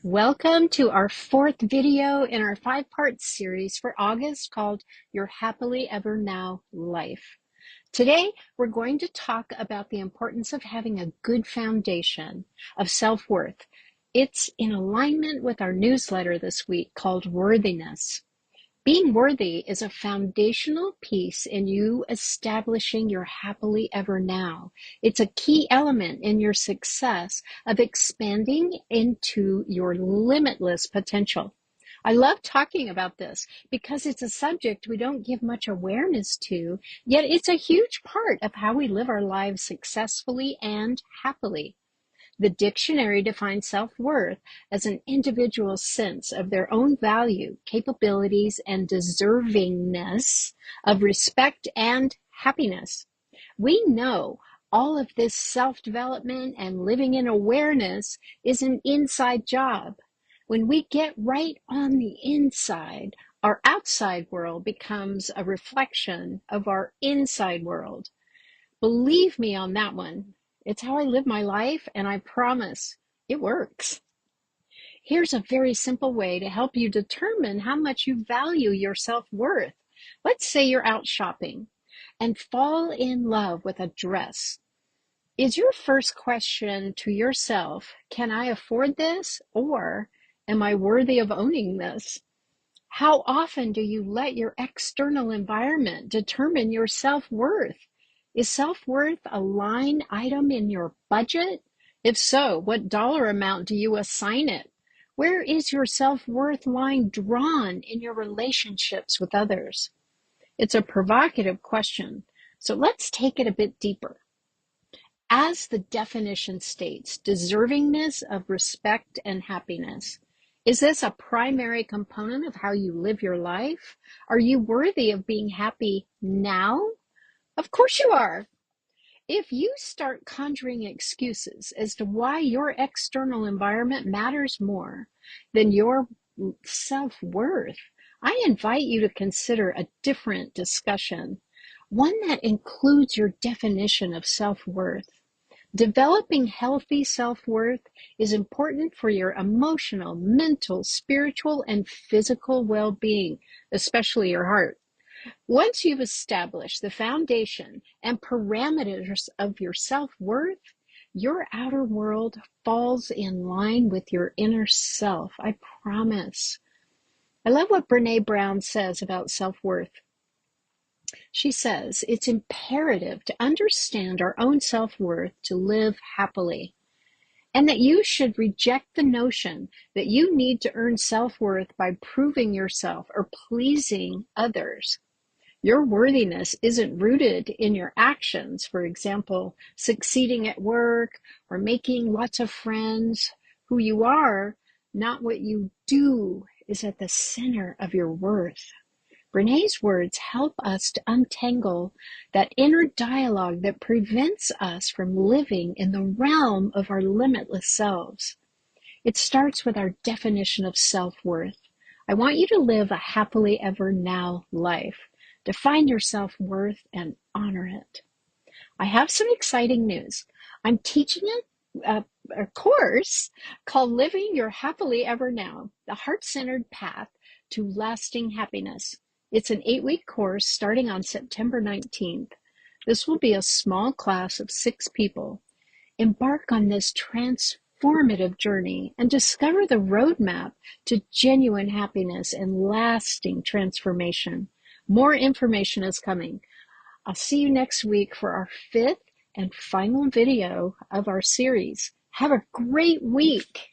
Welcome to our fourth video in our five-part series for August called Your Happily Ever Now Life. Today, we're going to talk about the importance of having a good foundation of self-worth. It's in alignment with our newsletter this week called Worthiness. Being worthy is a foundational piece in you establishing your happily ever now. It's a key element in your success of expanding into your limitless potential. I love talking about this because it's a subject we don't give much awareness to, yet it's a huge part of how we live our lives successfully and happily. The dictionary defines self-worth as an individual's sense of their own value, capabilities, and deservingness of respect and happiness. We know all of this self-development and living in awareness is an inside job. When we get right on the inside, our outside world becomes a reflection of our inside world. Believe me on that one. It's how I live my life, and I promise it works. Here's a very simple way to help you determine how much you value your self-worth. Let's say you're out shopping and fall in love with a dress. Is your first question to yourself, can I afford this? Or am I worthy of owning this? How often do you let your external environment determine your self-worth? Is self-worth a line item in your budget? If so, what dollar amount do you assign it? Where is your self-worth line drawn in your relationships with others? It's a provocative question, so let's take it a bit deeper. As the definition states, deservingness of respect and happiness. Is this a primary component of how you live your life? Are you worthy of being happy now? Of course you are. If you start conjuring excuses as to why your external environment matters more than your self-worth, I invite you to consider a different discussion, one that includes your definition of self-worth. Developing healthy self-worth is important for your emotional, mental, spiritual, and physical well-being, especially your heart. Once you've established the foundation and parameters of your self-worth, your outer world falls in line with your inner self. I promise. I love what Brene Brown says about self-worth. She says, it's imperative to understand our own self-worth to live happily, and that you should reject the notion that you need to earn self-worth by proving yourself or pleasing others. Your worthiness isn't rooted in your actions, for example, succeeding at work or making lots of friends. Who you are, not what you do, is at the center of your worth. Brené's words help us to untangle that inner dialogue that prevents us from living in the realm of our limitless selves. It starts with our definition of self-worth. I want you to live a happily ever now life. Define your self-worth and honor it. I have some exciting news. I'm teaching a course called Living Your Happily Ever Now, the Heart-Centered Path to Lasting Happiness. It's an 8-week course starting on September 19th. This will be a small class of 6 people. Embark on this transformative journey and discover the roadmap to genuine happiness and lasting transformation. More information is coming. I'll see you next week for our 5th and final video of our series. Have a great week.